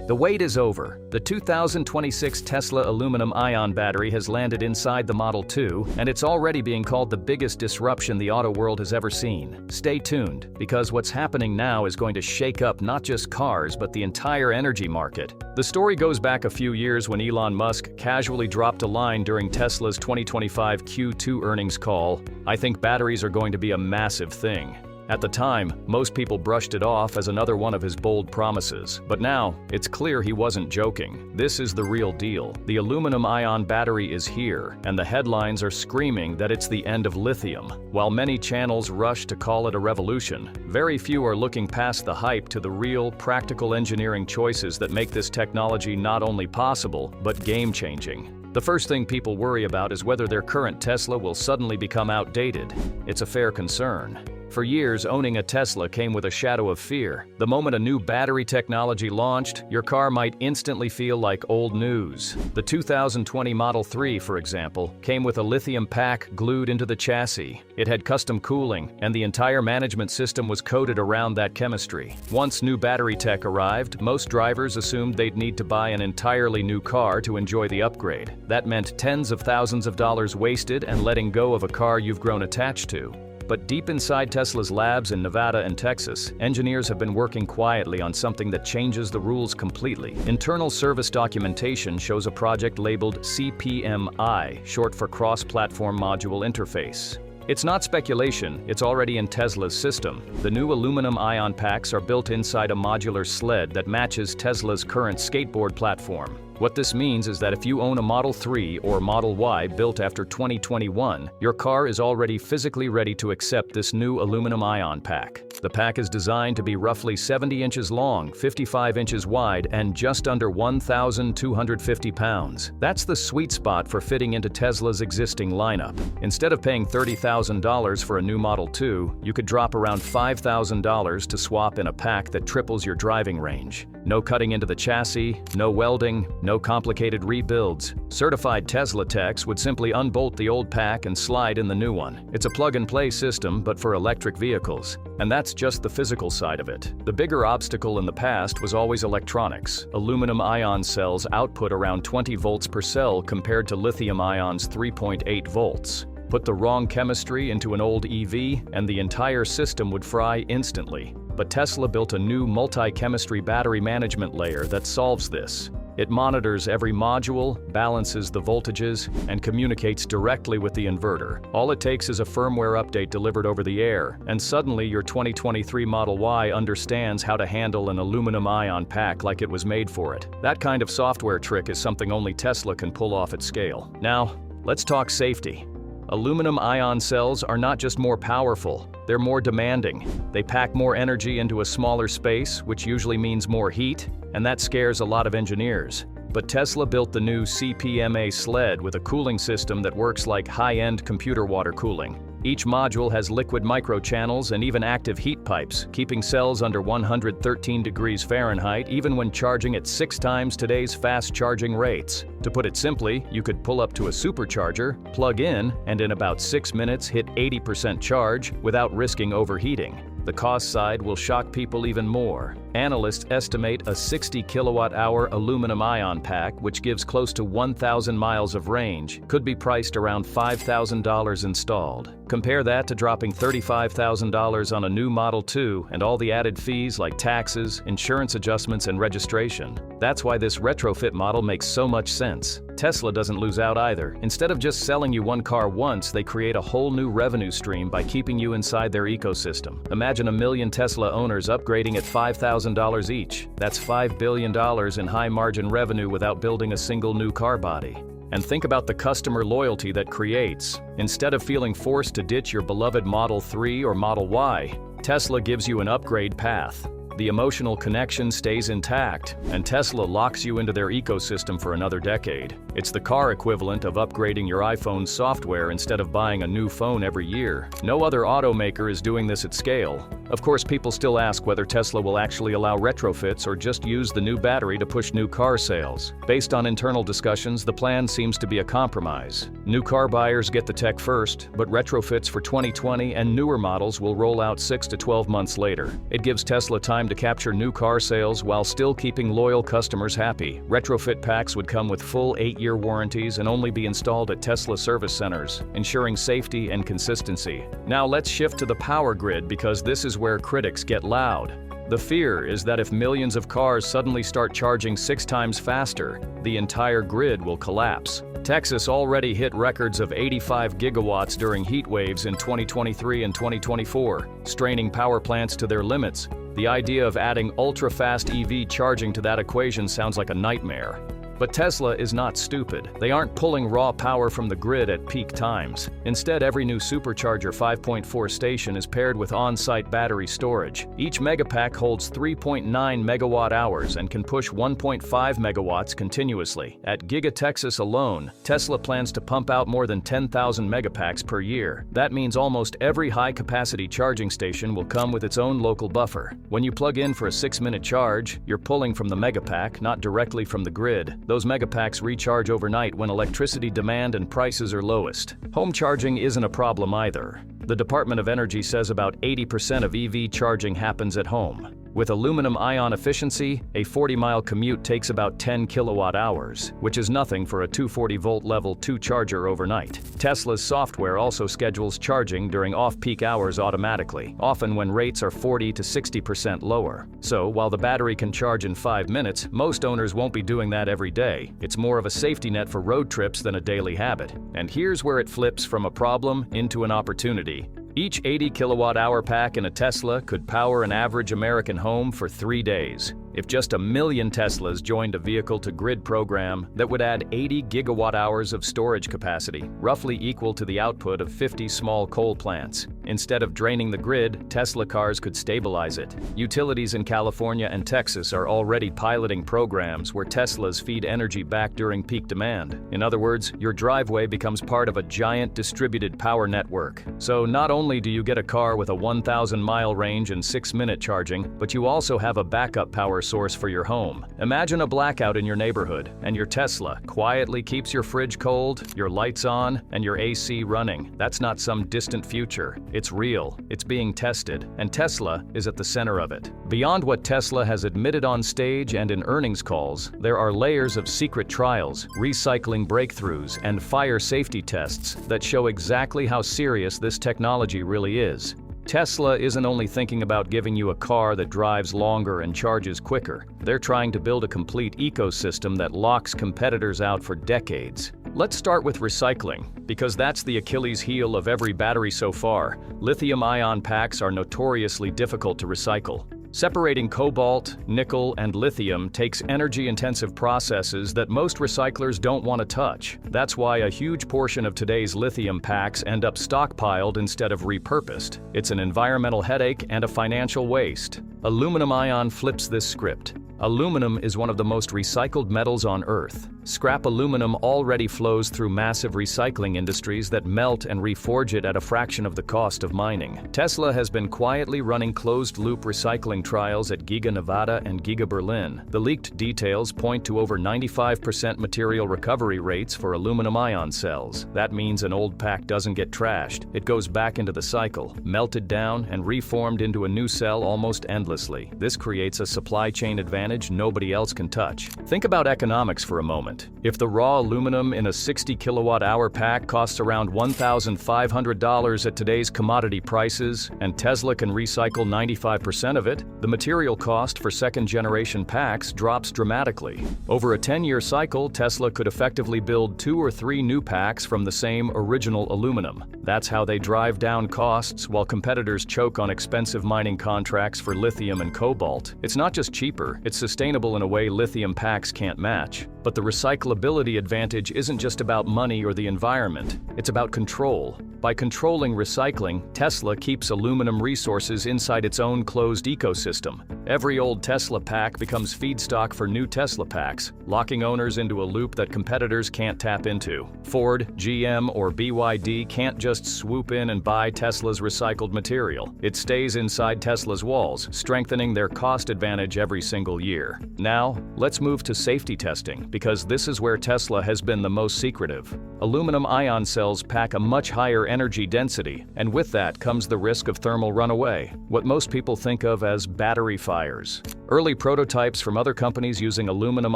The wait is over. The 2026 Tesla aluminum-ion battery has landed inside the Model 2, and it's already being called the biggest disruption the auto world has ever seen. Stay tuned, because what's happening now is going to shake up not just cars, but the entire energy market. The story goes back a few years when Elon Musk casually dropped a line during Tesla's 2025 Q2 earnings call, "I think batteries are going to be a massive thing." At the time, most people brushed it off as another one of his bold promises. But now, it's clear he wasn't joking. This is the real deal. The aluminum-ion battery is here, and the headlines are screaming that it's the end of lithium. While many channels rush to call it a revolution, very few are looking past the hype to the real, practical engineering choices that make this technology not only possible, but game-changing. The first thing people worry about is whether their current Tesla will suddenly become outdated. It's a fair concern. For years, owning a Tesla came with a shadow of fear. The moment a new battery technology launched, your car might instantly feel like old news. The 2020 Model 3, for example, came with a lithium pack glued into the chassis. It had custom cooling, and the entire management system was coded around that chemistry. Once new battery tech arrived, most drivers assumed they'd need to buy an entirely new car to enjoy the upgrade. That meant tens of thousands of dollars wasted and letting go of a car you've grown attached to. But deep inside Tesla's labs in Nevada and Texas, engineers have been working quietly on something that changes the rules completely. Internal service documentation shows a project labeled CPMI, short for Cross-Platform Module Interface. It's not speculation, it's already in Tesla's system. The new aluminum-ion packs are built inside a modular sled that matches Tesla's current skateboard platform. What this means is that if you own a Model 3 or Model Y built after 2021, your car is already physically ready to accept this new aluminum-ion pack. The pack is designed to be roughly 70 inches long, 55 inches wide, and just under 1,250 pounds. That's the sweet spot for fitting into Tesla's existing lineup. Instead of paying $30,000 for a new Model 2, you could drop around $5,000 to swap in a pack that triples your driving range. No cutting into the chassis, no welding, no complicated rebuilds. Certified Tesla techs would simply unbolt the old pack and slide in the new one. It's a plug-and-play system, but for electric vehicles. And that's just the physical side of it. The bigger obstacle in the past was always electronics. Aluminum-ion cells output around 20 volts per cell compared to lithium-ion's 3.8 volts. Put the wrong chemistry into an old EV, and the entire system would fry instantly. But Tesla built a new multi-chemistry battery management layer that solves this. It monitors every module, balances the voltages, and communicates directly with the inverter. All it takes is a firmware update delivered over the air, and suddenly your 2023 Model Y understands how to handle an aluminum-ion pack like it was made for it. That kind of software trick is something only Tesla can pull off at scale. Now, let's talk safety. Aluminum-ion cells are not just more powerful, they're more demanding. They pack more energy into a smaller space, which usually means more heat, and that scares a lot of engineers. But Tesla built the new CPMI sled with a cooling system that works like high-end computer water cooling. Each module has liquid microchannels and even active heat pipes, keeping cells under 113 degrees Fahrenheit even when charging at 6 times today's fast charging rates. To put it simply, you could pull up to a supercharger, plug in, and in about 6 minutes hit 80% charge without risking overheating. The cost side will shock people even more. Analysts estimate a 60 kilowatt-hour aluminum-ion pack, which gives close to 1,000 miles of range, could be priced around $5,000 installed. Compare that to dropping $35,000 on a new Model 2 and all the added fees like taxes, insurance adjustments, and registration. That's why this retrofit model makes so much sense. Tesla doesn't lose out either. Instead of just selling you one car once, they create a whole new revenue stream by keeping you inside their ecosystem. Imagine 1 million Tesla owners upgrading at $5,000 each. That's $5 billion in high-margin revenue without building a single new car body. And think about the customer loyalty that creates. Instead of feeling forced to ditch your beloved Model 3 or Model Y, Tesla gives you an upgrade path. The emotional connection stays intact, and Tesla locks you into their ecosystem for another decade. It's the car equivalent of upgrading your iPhone's software instead of buying a new phone every year. No other automaker is doing this at scale. Of course, people still ask whether Tesla will actually allow retrofits or just use the new battery to push new car sales. Based on internal discussions, the plan seems to be a compromise. New car buyers get the tech first, but retrofits for 2020 and newer models will roll out 6 to 12 months later. It gives Tesla time to capture new car sales while still keeping loyal customers happy. Retrofit packs would come with full 8-year warranties and only be installed at Tesla service centers, ensuring safety and consistency. Now let's shift to the power grid, because this is where critics get loud. The fear is that if millions of cars suddenly start charging 6 times faster, the entire grid will collapse. Texas already hit records of 85 gigawatts during heat waves in 2023 and 2024, straining power plants to their limits. The idea of adding ultra-fast EV charging to that equation sounds like a nightmare. But Tesla is not stupid. They aren't pulling raw power from the grid at peak times. Instead, every new Supercharger 5.4 station is paired with on-site battery storage. Each Megapack holds 3.9 megawatt hours and can push 1.5 megawatts continuously. At Giga Texas alone, Tesla plans to pump out more than 10,000 Megapacks per year. That means almost every high-capacity charging station will come with its own local buffer. When you plug in for a 6-minute charge, you're pulling from the Megapack, not directly from the grid. Those Megapacks recharge overnight when electricity demand and prices are lowest. Home charging isn't a problem either. The Department of Energy says about 80% of EV charging happens at home. With aluminum-ion efficiency, a 40-mile commute takes about 10 kilowatt-hours, which is nothing for a 240-volt Level 2 charger overnight. Tesla's software also schedules charging during off-peak hours automatically, often when rates are 40 to 60% lower. So, while the battery can charge in 5 minutes, most owners won't be doing that every day. It's more of a safety net for road trips than a daily habit. And here's where it flips from a problem into an opportunity. Each 80 kilowatt-hour pack in a Tesla could power an average American home for 3 days. If just 1 million Teslas joined a vehicle-to-grid program, that would add 80 gigawatt-hours of storage capacity, roughly equal to the output of 50 small coal plants. Instead of draining the grid, Tesla cars could stabilize it. Utilities in California and Texas are already piloting programs where Teslas feed energy back during peak demand. In other words, your driveway becomes part of a giant distributed power network. So not only do you get a car with a 1,000-mile range and 6-minute charging, but you also have a backup power source for your home. Imagine a blackout in your neighborhood, and your Tesla quietly keeps your fridge cold, your lights on, and your AC running. That's not some distant future. It's real, it's being tested, and Tesla is at the center of it. Beyond what Tesla has admitted on stage and in earnings calls, there are layers of secret trials, recycling breakthroughs, and fire safety tests that show exactly how serious this technology really is. Tesla isn't only thinking about giving you a car that drives longer and charges quicker. They're trying to build a complete ecosystem that locks competitors out for decades. Let's start with recycling, because that's the Achilles heel of every battery so far. Lithium-ion packs are notoriously difficult to recycle. Separating cobalt, nickel, and lithium takes energy-intensive processes that most recyclers don't want to touch. That's why a huge portion of today's lithium packs end up stockpiled instead of repurposed. It's an environmental headache and a financial waste. Aluminum-ion flips this script. Aluminum is one of the most recycled metals on Earth. Scrap aluminum already flows through massive recycling industries that melt and reforge it at a fraction of the cost of mining. Tesla has been quietly running closed-loop recycling trials at Giga Nevada and Giga Berlin. The leaked details point to over 95% material recovery rates for aluminum-ion cells. That means an old pack doesn't get trashed. It goes back into the cycle, melted down, and reformed into a new cell almost endlessly. This creates a supply chain advantage nobody else can touch. Think about economics for a moment. If the raw aluminum in a 60 kilowatt-hour pack costs around $1,500 at today's commodity prices, and Tesla can recycle 95% of it, the material cost for second-generation packs drops dramatically. Over a 10-year cycle, Tesla could effectively build 2 or 3 new packs from the same original aluminum. That's how they drive down costs while competitors choke on expensive mining contracts for lithium and cobalt. It's not just cheaper, it's sustainable in a way lithium packs can't match. But the recyclability advantage isn't just about money or the environment, it's about control. By controlling recycling, Tesla keeps aluminum resources inside its own closed ecosystem. Every old Tesla pack becomes feedstock for new Tesla packs, locking owners into a loop that competitors can't tap into. Ford, GM, or BYD can't just swoop in and buy Tesla's recycled material. It stays inside Tesla's walls, strengthening their cost advantage every single year. Now, let's move to safety testing, because this is where Tesla has been the most secretive. Aluminum-ion cells pack a much higher energy density, and with that comes the risk of thermal runaway, what most people think of as battery fires. Early prototypes from other companies using aluminum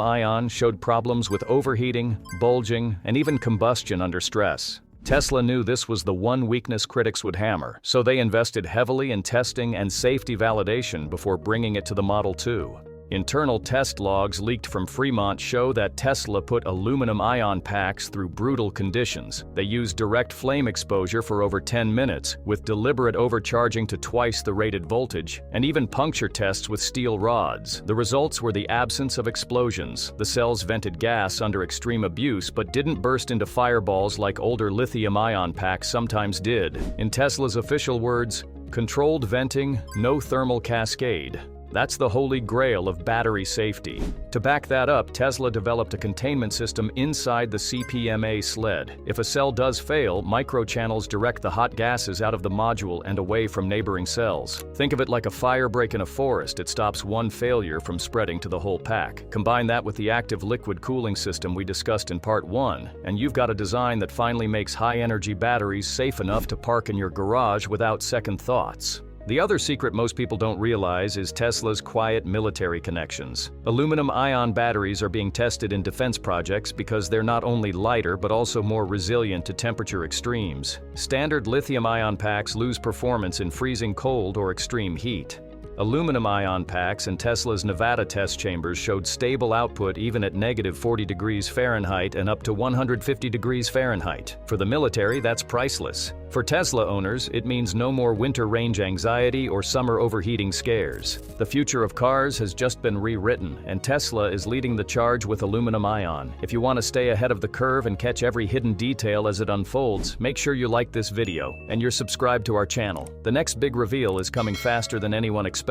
ion showed problems with overheating, bulging, and even combustion under stress. Tesla knew this was the one weakness critics would hammer, so they invested heavily in testing and safety validation before bringing it to the Model 2. Internal test logs leaked from Fremont show that Tesla put aluminum ion packs through brutal conditions. They used direct flame exposure for over 10 minutes, with deliberate overcharging to twice the rated voltage, and even puncture tests with steel rods. The results were the absence of explosions. The cells vented gas under extreme abuse but didn't burst into fireballs like older lithium-ion packs sometimes did. In Tesla's official words, "Controlled venting, no thermal cascade." That's the holy grail of battery safety. To back that up, Tesla developed a containment system inside the CPMI sled. If a cell does fail, microchannels direct the hot gases out of the module and away from neighboring cells. Think of it like a fire break in a forest. It stops one failure from spreading to the whole pack. Combine that with the active liquid cooling system we discussed in Part 1, and you've got a design that finally makes high-energy batteries safe enough to park in your garage without second thoughts. The other secret most people don't realize is Tesla's quiet military connections. Aluminum-ion batteries are being tested in defense projects because they're not only lighter but also more resilient to temperature extremes. Standard lithium-ion packs lose performance in freezing cold or extreme heat. Aluminum-ion packs and Tesla's Nevada test chambers showed stable output even at -40 degrees Fahrenheit and up to 150 degrees Fahrenheit. For the military, that's priceless. For Tesla owners, it means no more winter range anxiety or summer overheating scares. The future of cars has just been rewritten, and Tesla is leading the charge with aluminum ion. If you want to stay ahead of the curve and catch every hidden detail as it unfolds, make sure you like this video and you're subscribed to our channel. The next big reveal is coming faster than anyone expects.